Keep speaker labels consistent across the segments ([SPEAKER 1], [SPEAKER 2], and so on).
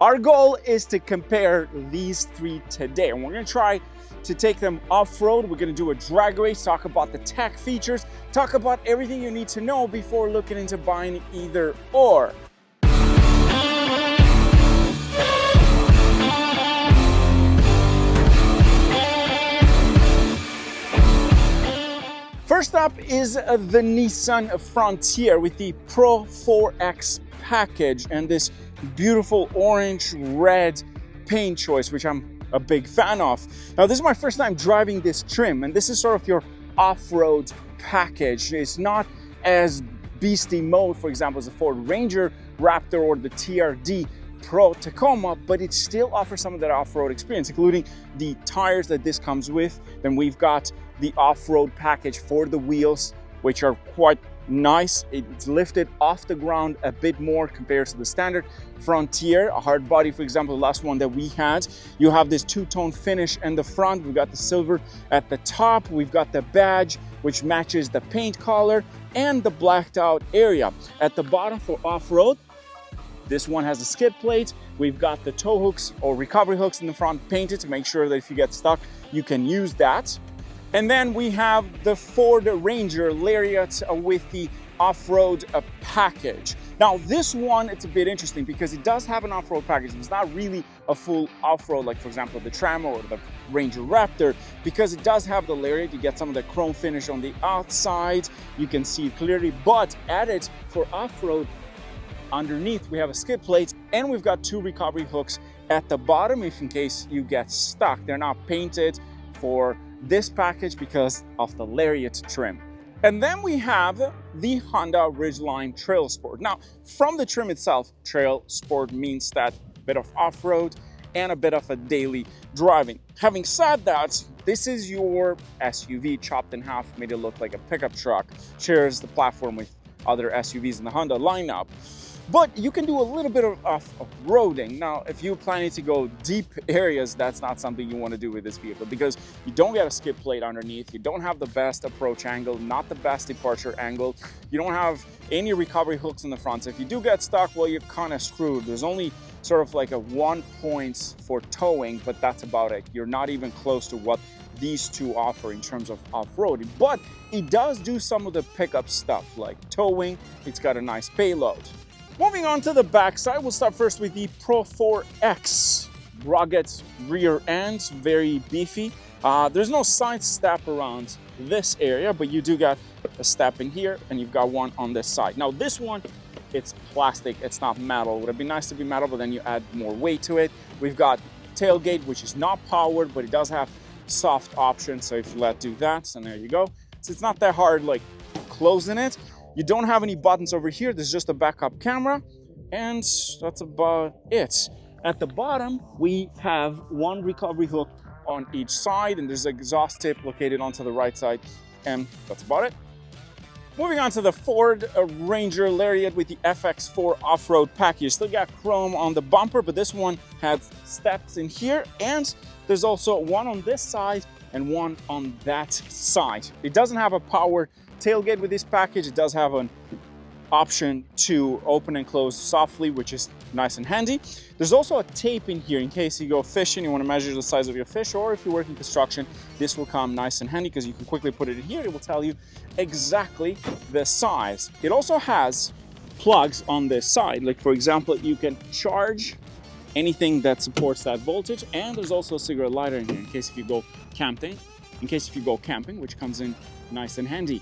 [SPEAKER 1] Our goal is to compare these three today, and we're gonna try to take them off-road. We're gonna do a drag race, talk about the tech features, talk about everything you need to know before looking into buying either or. First up is the Nissan Frontier with the Pro 4X package and this beautiful orange red paint choice, which I'm a big fan of. Now, this is my first time driving this trim, and this is sort of your off-road package. It's not as beastie mode, for example, as the Ford Ranger Raptor or the TRD Pro Tacoma, but it still offers some of that off-road experience, including the tires that this comes with. Then we've got the off-road package for the wheels, which are quite nice. It's lifted off the ground a bit more compared to the standard Frontier, a hard body, for example, the last one that we had. You have this two-tone finish in the front. We've got the silver at the top. We've got the badge, which matches the paint color, and the blacked out area. At the bottom for off-road, this one has a skid plate. We've got the tow hooks or recovery hooks in the front painted to make sure that if you get stuck, you can use that. And then we have the Ford Ranger Lariat with the off-road package. Now this one, it's a bit interesting because it does have an off-road package. It's not really a full off-road like, for example, the Tram or the Ranger Raptor, because it does have the Lariat. You get some of the chrome finish on the outside. You can see it clearly, but added for off-road, underneath we have a skid plate and we've got two recovery hooks at the bottom if in case you get stuck. They're not painted for this package because of the Lariat trim. And then we have the Honda Ridgeline Trail Sport. Now, from the trim itself, Trail Sport means that bit of off-road and a bit of a daily driving. Having said that, this is your SUV chopped in half, made it look like a pickup truck, shares the platform with other SUVs in the Honda lineup. But you can do a little bit of off-roading. Now, if you're planning to go deep areas, that's not something you want to do with this vehicle because you don't get a skid plate underneath, you don't have the best approach angle, not the best departure angle, you don't have any recovery hooks in the front. So if you do get stuck, well, you're kind of screwed. There's only sort of like a 1 point for towing, but that's about it. You're not even close to what these two offer in terms of off-roading, but it does do some of the pickup stuff like towing. It's got a nice payload. Moving on to the back side, we'll start first with the Pro 4X. Rugged rear end, very beefy. There's no side step around this area, but you do got a step in here and you've got one on this side. Now this one, it's plastic, it's not metal. It would have been nice to be metal, but then you add more weight to it. We've got tailgate, which is not powered, but it does have soft options. So if you do that, and there you go. So it's not that hard like closing it. You don't have any buttons over here. There's just a backup camera, and that's about it. At the bottom, we have one recovery hook on each side, and there's an exhaust tip located onto the right side, and that's about it. Moving on to the Ford Ranger Lariat with the FX4 off-road package. Still got chrome on the bumper, but this one has steps in here, and there's also one on this side and one on that side. It doesn't have a power tailgate with this package. It does have an option to open and close softly, which is nice and handy. There's also a tape in here in case you go fishing, you want to measure the size of your fish, or if you work in construction, this will come nice and handy because you can quickly put it in here. It will tell you exactly the size. It also has plugs on this side. Like for example, you can charge anything that supports that voltage, and there's also a cigarette lighter in here in case if you go camping, which comes in nice and handy.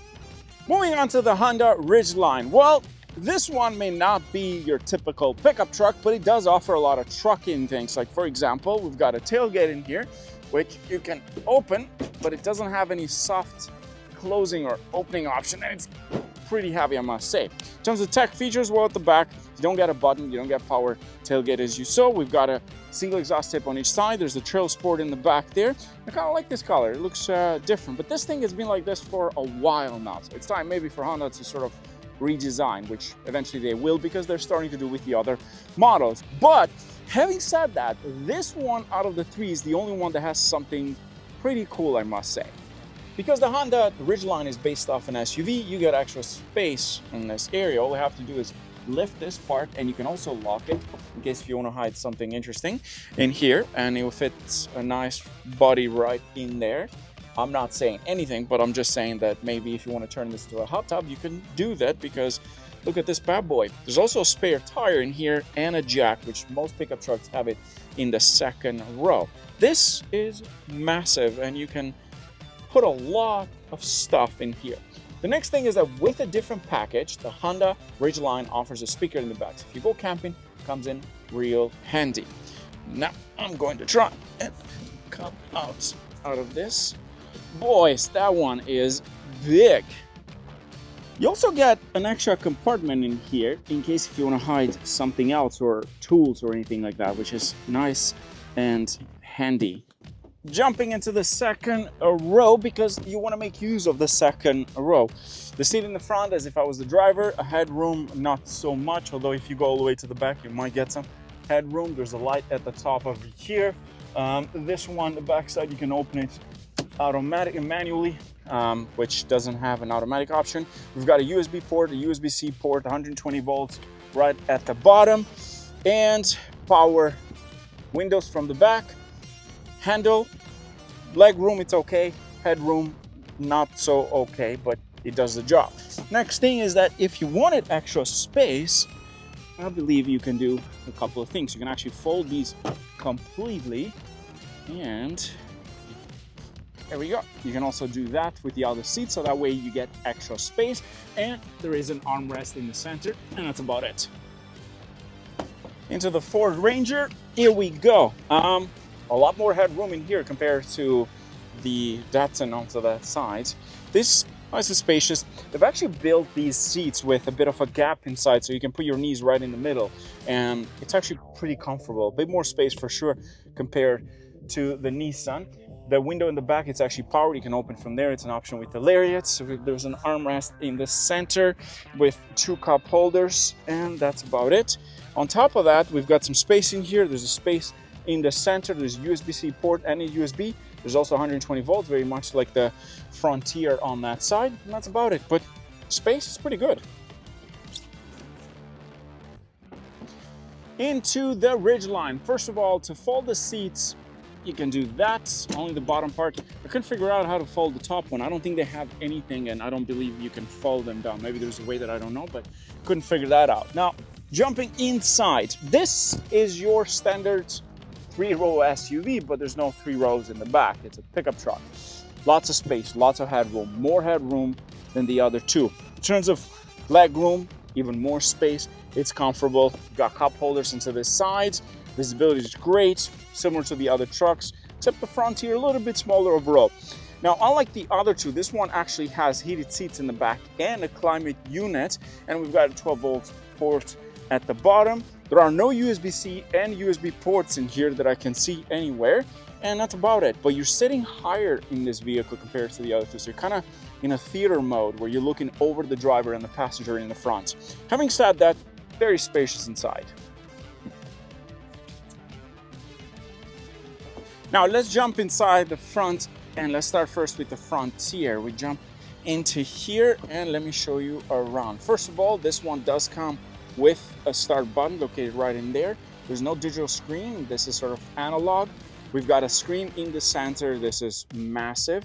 [SPEAKER 1] Moving on to the Honda Ridgeline. Well, this one may not be your typical pickup truck, but it does offer a lot of trucking things. Like for example, we've got a tailgate in here, which you can open, but it doesn't have any soft closing or opening option, and it's pretty heavy, I must say. In terms of tech features, well, at the back, you don't get a button, you don't get power tailgate as you saw. We've got a single exhaust tip on each side. There's a Trail Sport in the back there. I kind of like this color. It looks different, but this thing has been like this for a while now. So it's time maybe for Honda to sort of redesign, which eventually they will because they're starting to do with the other models. But having said that, this one out of the three is the only one that has something pretty cool, I must say. Because the Honda Ridgeline is based off an SUV, you get extra space in this area. All we have to do is lift this part, and you can also lock it in case if you want to hide something interesting in here, and it will fit a nice body right in there. I'm not saying anything, but I'm just saying that maybe if you want to turn this into a hot tub, you can do that, because look at this bad boy. There's also a spare tire in here and a jack, which most pickup trucks have it in the second row. This is massive, and you can put a lot of stuff in here. The next thing is that with a different package, the Honda Ridgeline offers a speaker in the back. So if you go camping, it comes in real handy. Now I'm going to try and come out of this. Boys, that one is big. You also get an extra compartment in here in case if you want to hide something else or tools or anything like that, which is nice and handy. Jumping into the second row, because you want to make use of the second row. The seat in the front, as if I was the driver, a headroom, not so much, although if you go all the way to the back, you might get some headroom. There's a light at the top of here. This one, the back side, you can open it automatic and manually, which doesn't have an automatic option. We've got a USB port, a USB-C port, 120 volts right at the bottom, and power windows from the back. Handle, leg room, it's okay. Headroom, not so okay, but it does the job. Next thing is that if you wanted extra space, I believe you can do a couple of things. You can actually fold these completely, and there we go. You can also do that with the other seat, so that way you get extra space, and there is an armrest in the center, and that's about it. Into the Ford Ranger, here we go. A lot more headroom in here compared to the Datsun onto that side. This nice and spacious. They've actually built these seats with a bit of a gap inside, so you can put your knees right in the middle, and it's actually pretty comfortable. A bit more space for sure compared to the Nissan. The window in the back, it's actually powered. You can open from there. It's an option with the lariat. So there's an armrest in the center with 2 cup holders, and that's about it. On top of that, we've got some space in here. There's a space in the center. There's a USB-C port and a USB. There's also 120 volts, very much like the Frontier on that side, and that's about it. But space is pretty good. Into the Ridgeline. First of all, to fold the seats, you can do that, only the bottom part. I couldn't figure out how to fold the top one. I don't think they have anything, and I don't believe you can fold them down. Maybe there's a way that I don't know, but couldn't figure that out. Now, jumping inside, this is your standard 3-row SUV, but there's no 3 rows in the back. It's a pickup truck. Lots of space, lots of headroom, more headroom than the other two. In terms of leg room, even more space. It's comfortable. You've got cup holders into the sides. Visibility is great, similar to the other trucks, except the Frontier a little bit smaller overall. Now, unlike the other two, this one actually has heated seats in the back and a climate unit, and we've got a 12-volt port at the bottom. There are no USB-C and USB ports in here that I can see anywhere, and that's about it. But you're sitting higher in this vehicle compared to the other two, so you're kind of in a theater mode where you're looking over the driver and the passenger in the front. Having said that, very spacious inside. Now let's jump inside the front, and let's start first with the Frontier. We jump into here and let me show you around. First of all, this one does come with a start button located right in there. There's no digital screen. This is sort of analog. We've got a screen in the center. This is massive,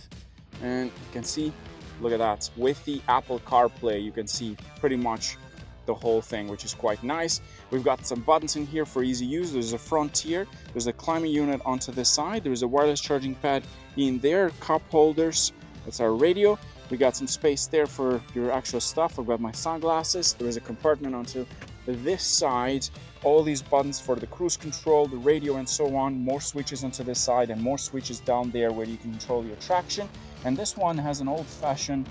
[SPEAKER 1] and you can see, look at that. With the Apple CarPlay, you can see pretty much the whole thing, which is quite nice. We've got some buttons in here for easy use. There's a Frontier, there's a climate unit onto this side, there's a wireless charging pad in there, cup holders, that's our radio. We got some space there for your actual stuff. I've got my sunglasses. There is a compartment onto this side. All these buttons for the cruise control, the radio, and so on. More switches onto this side and more switches down there where you can control your traction. And this one has an old-fashioned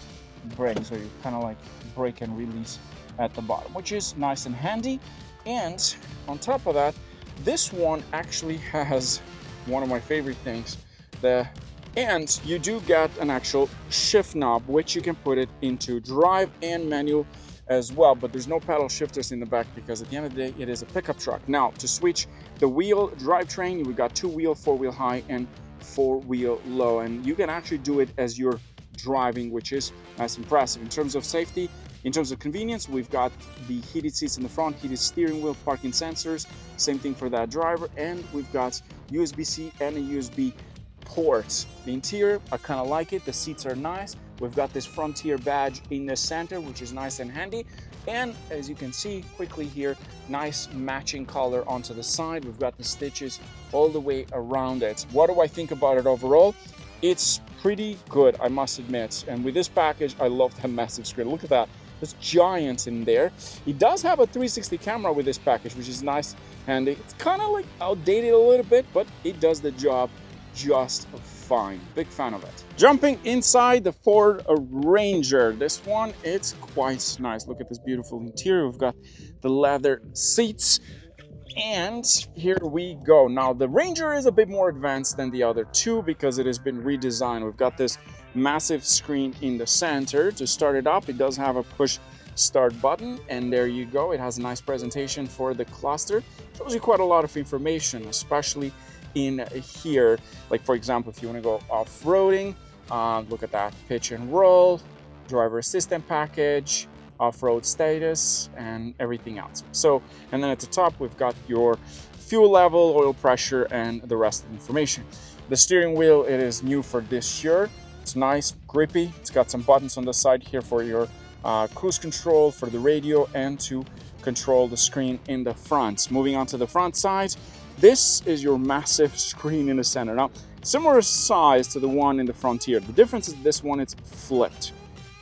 [SPEAKER 1] brake, so you kind of like brake and release at the bottom, which is nice and handy. And on top of that, this one actually has one of my favorite things, and you do get an actual shift knob, which you can put it into drive and manual as well, but there's no paddle shifters in the back because at the end of the day, it is a pickup truck. Now, to switch the wheel drivetrain, we've got 2-wheel, 4-wheel high, and 4-wheel low, and you can actually do it as you're driving, which is nice and impressive. In terms of safety, In terms of convenience, we've got the heated seats in the front, heated steering wheel, parking sensors, same thing for that driver, and we've got USB-C and a USB port. The interior, I kind of like it. The seats are nice. We've got this Frontier badge in the center, which is nice and handy. And as you can see quickly here, nice matching color onto the side. We've got the stitches all the way around it. What do I think about it overall? It's pretty good, I must admit. And with this package, I love that massive screen. Look at that. There's giants in there. It does have a 360 camera with this package, which is nice. And it's kind of like outdated a little bit, but it does the job just fine. Big fan of it. Jumping inside the Ford Ranger. This one, it's quite nice. Look at this beautiful interior. We've got the leather seats. And here we go. Now, the Ranger is a bit more advanced than the other two because it has been redesigned. We've got this massive screen in the center. To start it up, it does have a push start button, and there you go. It has a nice presentation for the cluster. Shows you quite a lot of information, especially in here. Like, for example, if you want to go off-roading, look at that, pitch and roll, driver assistant package, off-road status, and everything else. So, and then at the top, we've got your fuel level, oil pressure, and the rest of the information. The steering wheel, it is new for this year. It's nice, grippy. It's got some buttons on the side here for your cruise control, for the radio, and to control the screen in the front. Moving on to the front side, this is your massive screen in the center. Now, similar size to the one in the Frontier. The difference is this one, it's flipped.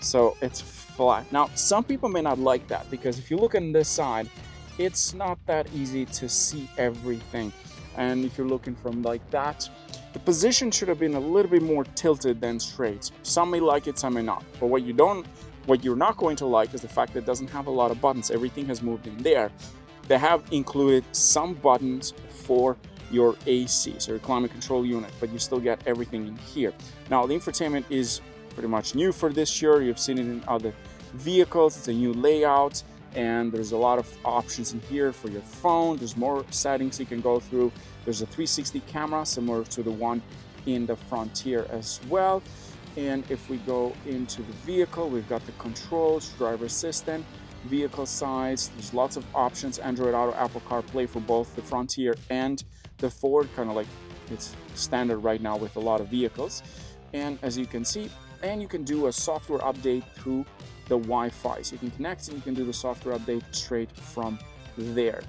[SPEAKER 1] So it's flat. Now, some people may not like that because if you look on this side, it's not that easy to see everything. And if you're looking from like that, the position should have been a little bit more tilted than straight. Some may like it, some may not. But what you're not going to like is the fact that it doesn't have a lot of buttons. Everything has moved in there. They have included some buttons for your AC, so your climate control unit, but you still get everything in here. Now, the infotainment is pretty much new for this year. You've seen it in other vehicles. It's a new layout, and there's a lot of options in here for your phone. There's more settings you can go through. There's a 360 camera similar to the one in the Frontier as well. And if we go into the vehicle, we've got the controls, driver assistant, vehicle size. There's lots of options, Android Auto, Apple CarPlay for both the Frontier and the Ford, kind of like it's standard right now with a lot of vehicles. And as you can see, and you can do a software update through the Wi-Fi. So you can connect and you can do the software update straight from there.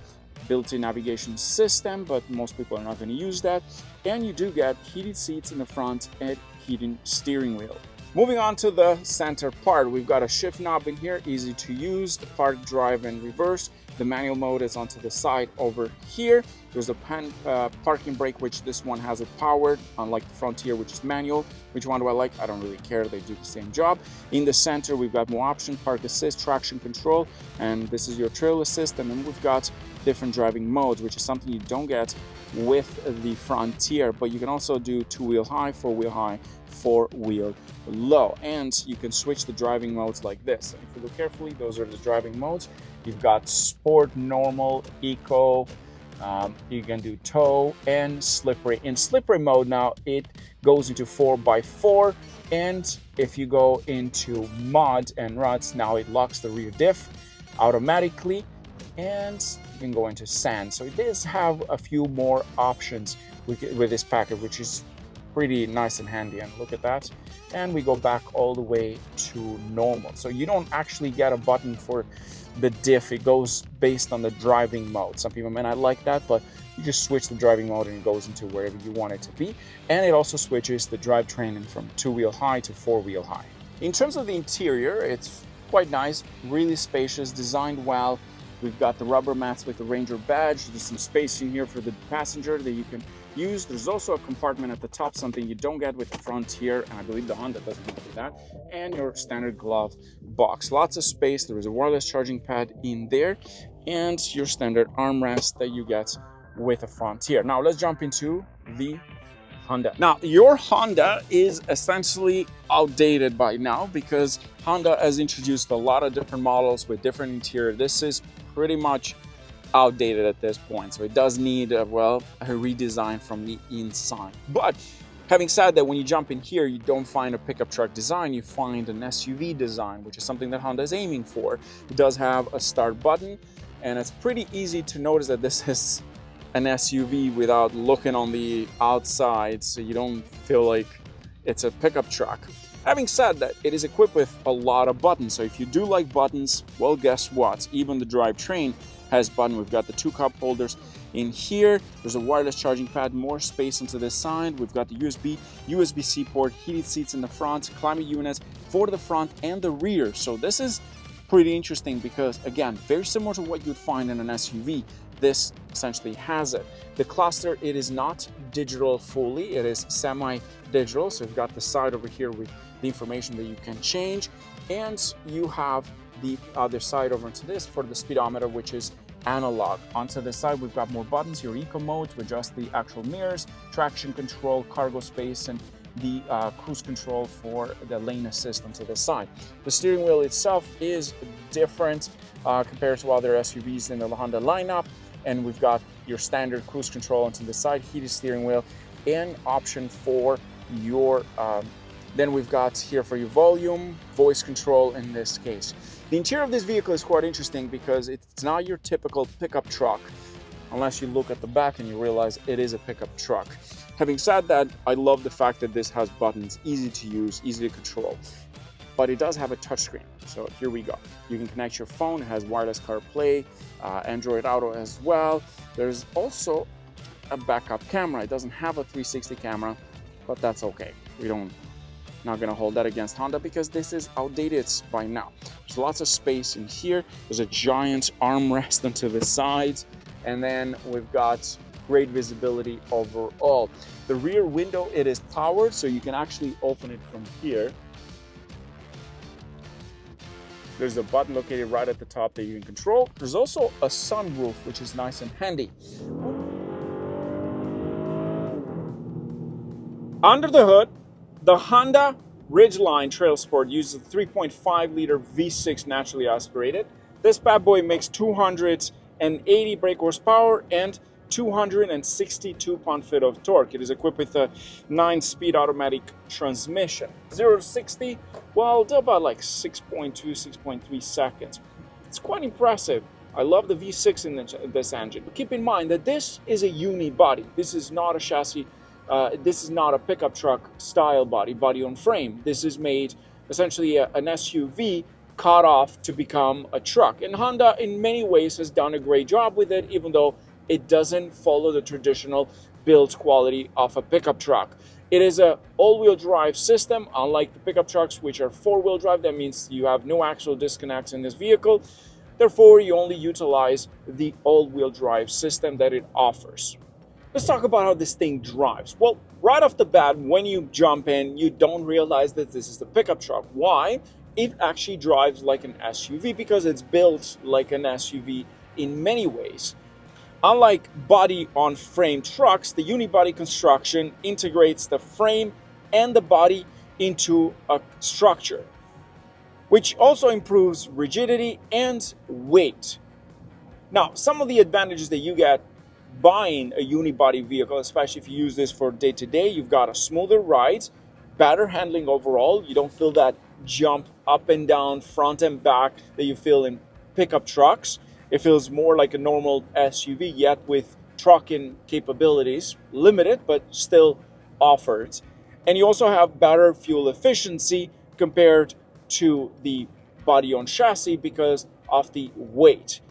[SPEAKER 1] Built-in navigation system, but most people are not going to use that. And you do get heated seats in the front and heated steering wheel. Moving on to the center part, we've got a shift knob in here, easy to use, the park, drive, and reverse. The manual mode is onto the side over here. There's a parking brake, which this one has it powered, unlike the Frontier, which is manual. Which one do I like? I don't really care. They do the same job. In the center, we've got more options, park assist, traction control, and this is your trail assist. And then we've got different driving modes, which is something you don't get with the Frontier, but you can also do 2-wheel high, 4-wheel high, 4-wheel low, and you can switch the driving modes like this. And if you look carefully, those are the driving modes. You've got sport, normal, eco, you can do tow, and slippery. In slippery mode now, it goes into 4x4, and if you go into mud and ruts, now it locks the rear diff automatically, and you can go into sand. So it does have a few more options with this package, which is pretty nice and handy. And look at that, and we go back all the way to normal. So you don't actually get a button for the diff. It goes based on the driving mode. Some people may not like that, but you just switch the driving mode and it goes into wherever you want it to be. And it also switches the drivetrain from 2-wheel high to 4-wheel high. In terms of the interior, it's quite nice, really spacious, designed well. We've got the rubber mats with the Ranger badge. There's some space in here for the passenger that you can use. There's also a compartment at the top, something you don't get with the Frontier, and I believe the Honda doesn't have that, and your standard glove box. Lots of space. There is a wireless charging pad in there, and your standard armrest that you get with a Frontier. Now let's jump into the Honda. Now, your Honda is essentially outdated by now because Honda has introduced a lot of different models with different interior. This is pretty much outdated at this point, so it does need a redesign from the inside. But Having said that, when you jump in here, you don't find a pickup truck design, you find an SUV design, which is something that Honda is aiming for. It does have a start button, and it's pretty easy to notice that this is an SUV without looking on the outside, so you don't feel like it's a pickup truck. Having said that, it is equipped with a lot of buttons, so if you do like buttons, well, guess what? Even the drivetrain has buttons. We've got the 2 cup holders in here. There's a wireless charging pad, more space onto this side. We've got the USB-C port, heated seats in the front, climate units for the front and the rear. So this is pretty interesting because, again, very similar to what you'd find in an SUV. This essentially has it. The cluster, it is not digital fully, it is semi-digital. So you've got the side over here with the information that you can change, and you have the other side over to this for the speedometer, which is analog. Onto this side, we've got more buttons, your eco mode to adjust the actual mirrors, traction control, cargo space, and the cruise control for the lane assist onto this side. The steering wheel itself is different compared to other SUVs in the Honda lineup, and we've got your standard cruise control onto the side, heated steering wheel, and option for your then we've got here for your volume, voice control in this case. The interior of this vehicle is quite interesting because it's not your typical pickup truck, unless you look at the back and you realize it is a pickup truck. Having said that, I love the fact that this has buttons, easy to use, easy to control, but it does have a touchscreen. So here we go. You can connect your phone, it has wireless CarPlay, Android Auto as well. There's also a backup camera. It doesn't have a 360 camera, but that's okay. Not gonna hold that against Honda because this is outdated by now. There's lots of space in here. There's a giant armrest onto the sides, and then we've got great visibility overall. The rear window, it is powered, so you can actually open it from here. There's a button located right at the top that you can control. There's also a sunroof, which is nice and handy. Under the hood, the Honda Ridgeline Trail Sport uses a 3.5-liter V6 naturally aspirated. This bad boy makes 280 brake horsepower and 262 pound-feet of torque. It is equipped with a 9-speed automatic transmission. 0 to 60, well, about like 6.2, 6.3 seconds. It's quite impressive. I love the V6 in this engine. But keep in mind that this is a unibody. This is not a chassis. This is not a pickup truck style body on frame. This is made essentially an SUV cut off to become a truck. And Honda in many ways has done a great job with it, even though it doesn't follow the traditional build quality of a pickup truck. It is an all-wheel drive system, unlike the pickup trucks, which are 4-wheel drive. That means you have no actual disconnects in this vehicle. Therefore, you only utilize the all-wheel drive system that it offers. Let's talk about how this thing drives. Well, right off the bat, when you jump in, you don't realize that this is the pickup truck. Why? It actually drives like an SUV because it's built like an SUV in many ways. Unlike body-on-frame trucks, the unibody construction integrates the frame and the body into a structure, which also improves rigidity and weight. Now, some of the advantages that you get buying a unibody vehicle, especially if you use this for day-to-day, you've got a smoother ride, better handling overall. You don't feel that jump up and down, front and back that you feel in pickup trucks. It feels more like a normal SUV, yet with trucking capabilities, limited, but still offered. And you also have better fuel efficiency compared to the body on chassis because of the weight.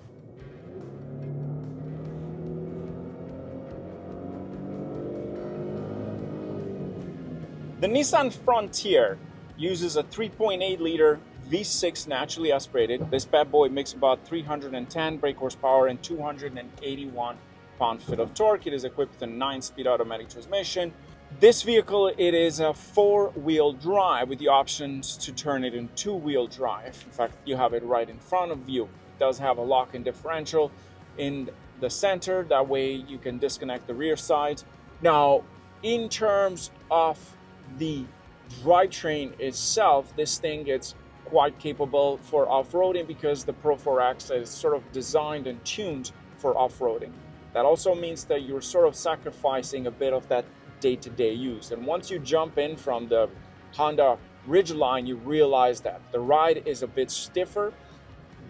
[SPEAKER 1] The Nissan Frontier uses a 3.8-liter V6 naturally aspirated. This bad boy makes about 310 brake horsepower and 281 pound-feet of torque. It is equipped with a 9-speed automatic transmission. This vehicle, it is a 4-wheel drive with the options to turn it into 2-wheel drive. In fact, you have it right in front of you. It does have a lock-in differential in the center. That way you can disconnect the rear side. Now, in terms of the drivetrain itself, this thing is quite capable for off-roading because the Pro 4X is sort of designed and tuned for off-roading. That also means that you're sort of sacrificing a bit of that day-to-day use. And once you jump in from the Honda Ridgeline, you realize that the ride is a bit stiffer.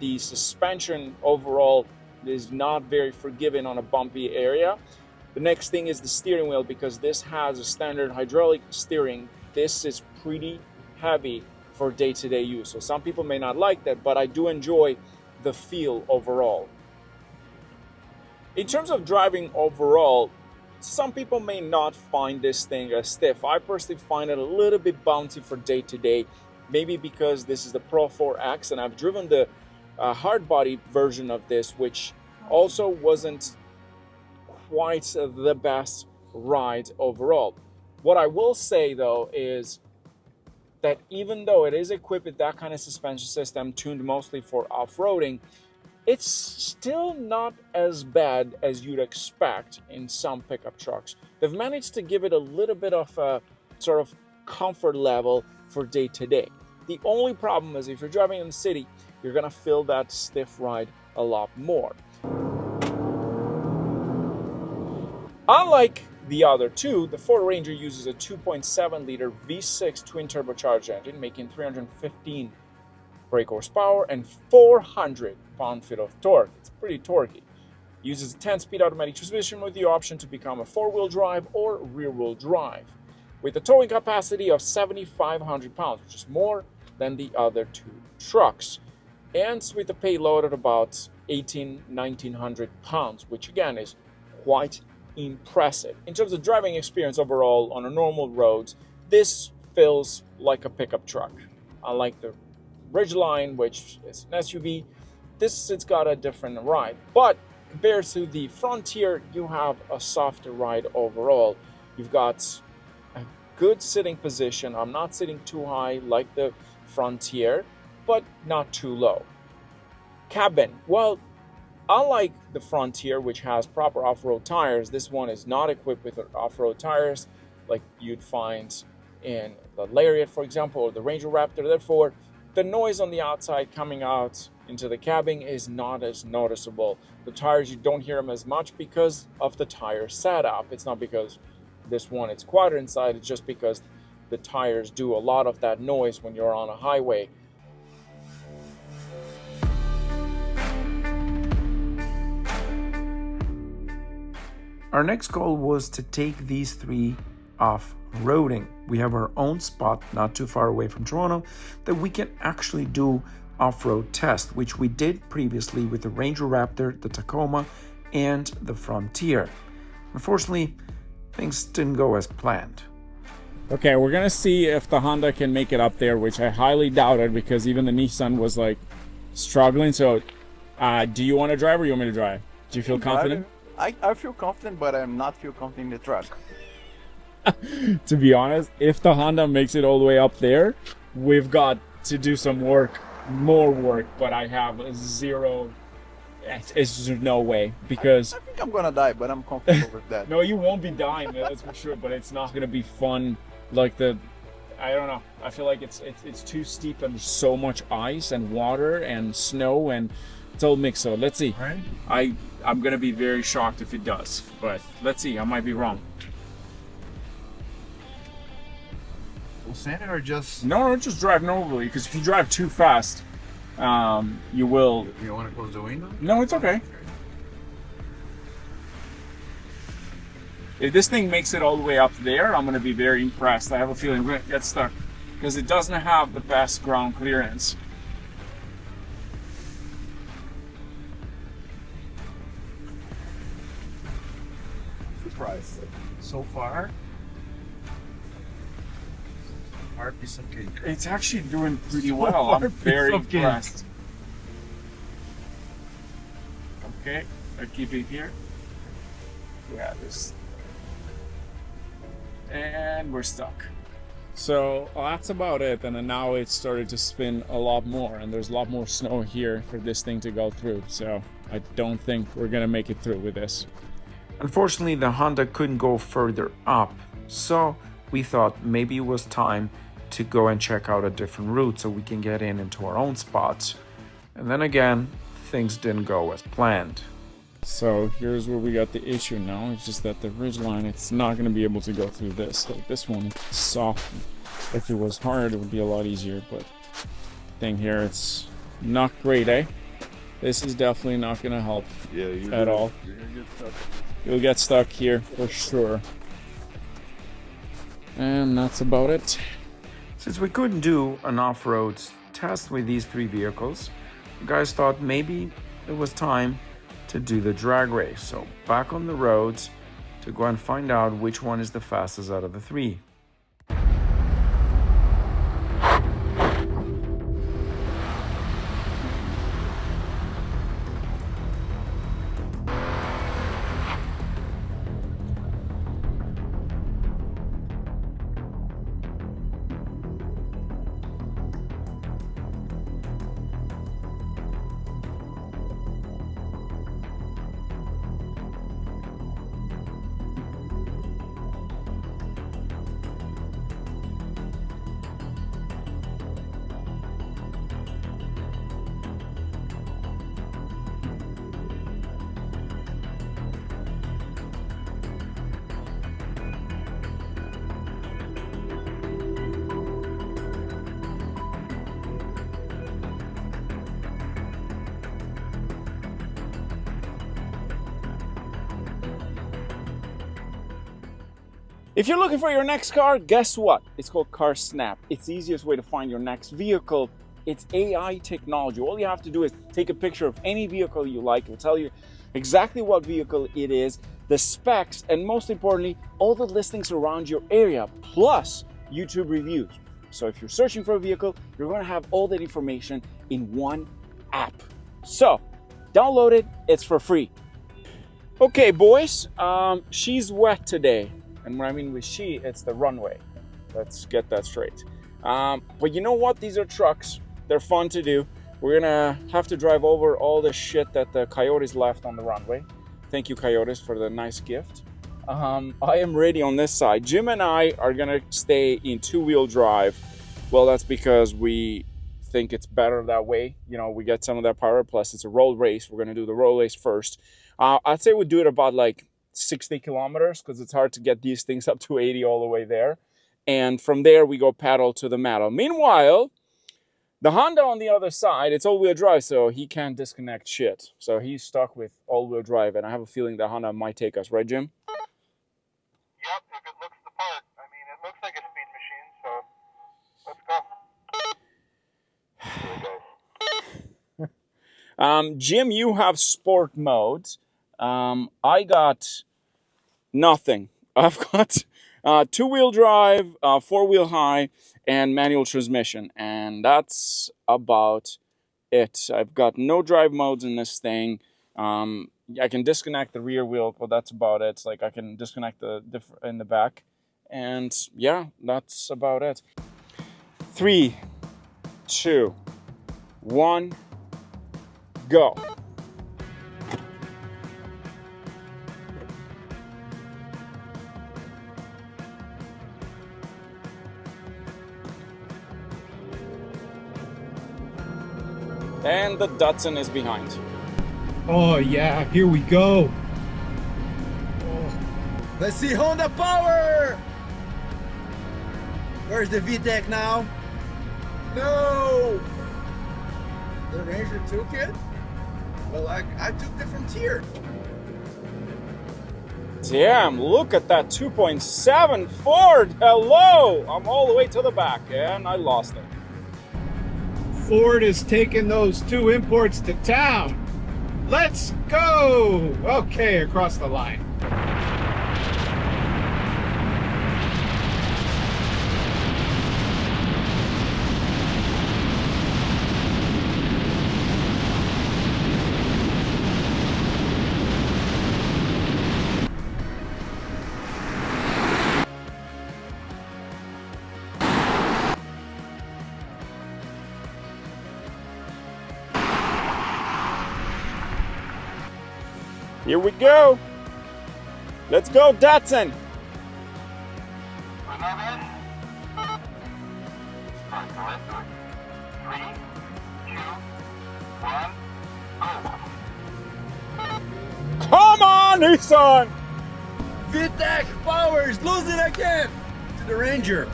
[SPEAKER 1] The suspension overall is not very forgiving on a bumpy area. The next thing is the steering wheel, because this has a standard hydraulic steering. This is pretty heavy for day-to-day use. So some people may not like that, but I do enjoy the feel overall. In terms of driving overall, some people may not find this thing as stiff. I personally find it a little bit bouncy for day-to-day, maybe because this is the Pro 4X and I've driven the hard body version of this, which also wasn't quite the best ride overall. What I will say though is that even though it is equipped with that kind of suspension system tuned mostly for off-roading, it's still not as bad as you'd expect in some pickup trucks. They've managed to give it a little bit of a sort of comfort level for day-to-day. The only problem is if you're driving in the city, you're gonna feel that stiff ride a lot more. Unlike the other two, the Ford Ranger uses a 2.7 liter V6 twin turbocharged engine, making 315 brake horsepower and 400 pound-feet of torque. It's pretty torquey. Uses a 10-speed automatic transmission with the option to become a 4-wheel drive or rear-wheel drive, with a towing capacity of 7,500 pounds, which is more than the other two trucks, and with a payload at about 1,900 pounds, which again is quite impressive. In terms of driving experience overall on a normal roads, this feels like a pickup truck. Unlike the Ridgeline, which is an SUV, it's got a different ride. But compared to the Frontier, you have a softer ride overall. You've got a good sitting position. I'm not sitting too high like the Frontier, but not too low. Cabin, well, unlike the Frontier, which has proper off-road tires, this one is not equipped with off-road tires like you'd find in the Lariat, for example, or the Ranger Raptor. Therefore, the noise on the outside coming out into the cabin is not as noticeable. The tires, you don't hear them as much because of the tire setup. It's not because this one it's quieter inside, it's just because the tires do a lot of that noise when you're on a highway.
[SPEAKER 2] Our next goal was to take these three off-roading. We have our own spot not too far away from Toronto that we can actually do off-road test, which we did previously with the Ranger Raptor, the Tacoma, and the Frontier. Unfortunately, things didn't go as planned.
[SPEAKER 1] Okay, we're gonna see if the Honda can make it up there, which I highly doubted because even the Nissan was like struggling. So do you want to drive or you want me to drive? Do you feel confident?
[SPEAKER 3] I feel confident, but I'm not feel confident in the truck.
[SPEAKER 1] To be honest, if the Honda makes it all the way up there, we've got to do some work, more work, but I have zero. It's just no way because
[SPEAKER 3] I think I'm gonna die, but I'm comfortable with that.
[SPEAKER 1] No, you won't be dying, that's for sure. But it's not gonna be fun. Like I don't know. I feel like it's too steep and there's so much ice and water and snow and it's all mixed. So let's see.
[SPEAKER 2] Right.
[SPEAKER 1] I'm gonna be very shocked if it does, but let's see. I might be wrong.
[SPEAKER 3] We'll send it or just...
[SPEAKER 1] No, just drive normally, because if you drive too fast, you will...
[SPEAKER 3] You want to close the window?
[SPEAKER 1] No, it's okay. If this thing makes it all the way up there, I'm going to be very impressed. I have a feeling we're going to get stuck, because it doesn't have the best ground clearance.
[SPEAKER 3] Surprise. So far, hard piece of cake.
[SPEAKER 1] It's actually doing pretty well. I'm very impressed. Okay, I keep it here. Yeah, this. And we're stuck. So that's about it. And then now it started to spin a lot more, and there's a lot more snow here for this thing to go through. So I don't think we're gonna make it through with this.
[SPEAKER 2] Unfortunately, the Honda couldn't go further up, so we thought maybe it was time to go and check out a different route so we can get into our own spots. And then again, things didn't go as planned.
[SPEAKER 1] So here's where we got the issue now. It's just that the Ridgeline, it's not going to be able to go through this. Like this one, it's soft. If it was hard, it would be a lot easier. But thing here, it's not great, eh? This is definitely not going to help at all.
[SPEAKER 3] You're gonna get stuck.
[SPEAKER 1] You'll get stuck here for sure. And that's about it.
[SPEAKER 2] Since we couldn't do an off-road test with these three vehicles, the guys thought maybe it was time to do the drag race. So back on the roads to go and find out which one is the fastest out of the three.
[SPEAKER 1] If you're looking for your next car, guess what? It's called Car Snap. It's the easiest way to find your next vehicle. It's AI technology. All you have to do is take a picture of any vehicle you like. It'll tell you exactly what vehicle it is, the specs, and most importantly, all the listings around your area, plus YouTube reviews. So if you're searching for a vehicle, you're going to have all that information in one app. So download it. It's for free. Okay, boys, she's wet today. And when I mean with she, it's the runway. Let's get that straight. But you know what? These are trucks. They're fun to do. We're gonna have to drive over all the shit that the coyotes left on the runway. Thank you, coyotes, for the nice gift. I am ready on this side. Jim and I are gonna stay in two-wheel drive. Well, that's because we think it's better that way. You know, we get some of that power, plus it's a road race. We're gonna do the road race first. I'd say we'd do it about like 60 kilometers because it's hard to get these things up to 80 all the way there. And from there, we go paddle to the metal. Meanwhile, the Honda on the other side, it's all-wheel drive, so he can't disconnect shit. So he's stuck with all-wheel drive, and I have a feeling the Honda might take us, right, Jim?
[SPEAKER 3] Yep, if it looks the part. I mean, it looks like a speed machine, so let's go.
[SPEAKER 1] Jim, you have sport mode. I got nothing. I've got two-wheel drive, four-wheel high, and manual transmission, and that's about it. I've got no drive modes in this thing. I can disconnect the rear wheel, but that's about it. It's like I can disconnect the in the back, and yeah, that's about it. 3, 2, 1, go. And the Datsun is behind.
[SPEAKER 4] Oh yeah, here we go.
[SPEAKER 5] Let's see Honda power! Where's the VTEC now? No! The Ranger 2 kid? Well, I took it from tier.
[SPEAKER 1] Damn, look at that 2.7 Ford. Hello! I'm all the way to the back and I lost it.
[SPEAKER 4] Ford is taking those two imports to town. Let's go! Okay, across the line.
[SPEAKER 1] Here we go. Let's go, Datsun. on, Nissan!
[SPEAKER 5] VTEC powers losing again to the Ranger.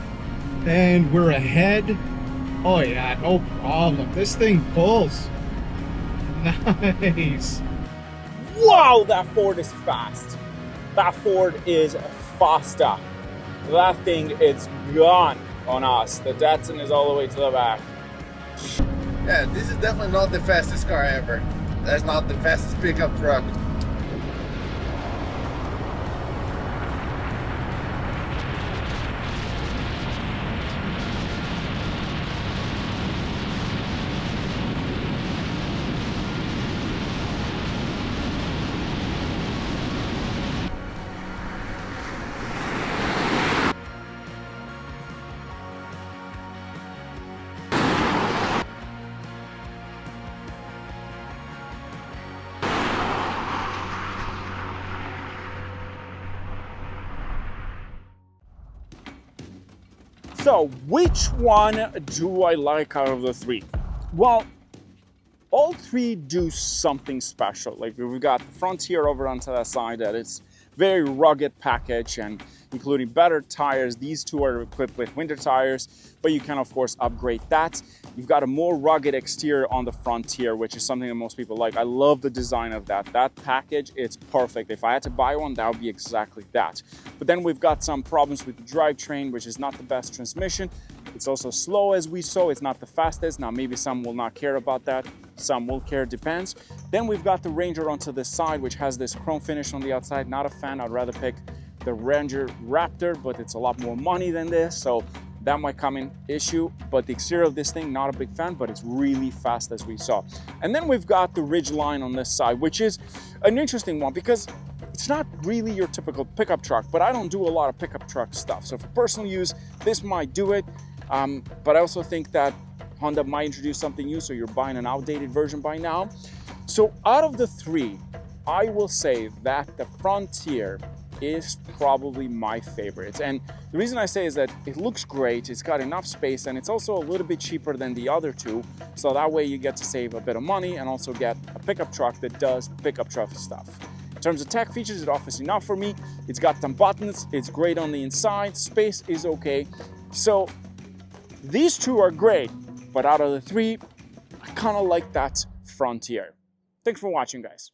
[SPEAKER 4] And we're ahead. Oh yeah, no problem. This thing pulls. Nice.
[SPEAKER 1] Wow, that Ford is fast. That Ford is faster. That thing is gone on us. The Datsun is all the way to the back.
[SPEAKER 5] Yeah, this is definitely not the fastest car ever. That's not the fastest pickup truck.
[SPEAKER 1] So, which one do I like out of the three? Well, all three do something special. Like we've got the Frontier over onto that side that it's very rugged package and including better tires. These two are equipped with winter tires, but you can of course upgrade that. You've got a more rugged exterior on the Frontier, which is something that most people like. I love the design of that. That package, it's perfect. If I had to buy one, that would be exactly that. But then we've got some problems with the drivetrain, which is not the best transmission. It's also slow, as we saw. It's not the fastest. Now, maybe some will not care about that. Some will care, depends. Then we've got the Ranger onto the side, which has this chrome finish on the outside. Not a fan. I'd rather pick the Ranger Raptor, but it's a lot more money than this, so that might come in issue. But the exterior of this thing, not a big fan, but it's really fast, as we saw. And then we've got the Ridgeline on this side, which is an interesting one because it's not really your typical pickup truck, but I don't do a lot of pickup truck stuff. So for personal use, this might do it. But I also think that Honda might introduce something new, so you're buying an outdated version by now. So out of the three, I will say that the Frontier is probably my favorite. And the reason I say is that it looks great, it's got enough space, and it's also a little bit cheaper than the other two. So that way you get to save a bit of money and also get a pickup truck that does pickup truck stuff. In terms of tech features, it offers enough for me. It's got some buttons, it's great on the inside, space is okay. So these two are great, but out of the three, I kind of like that Frontier. Thanks for watching, guys.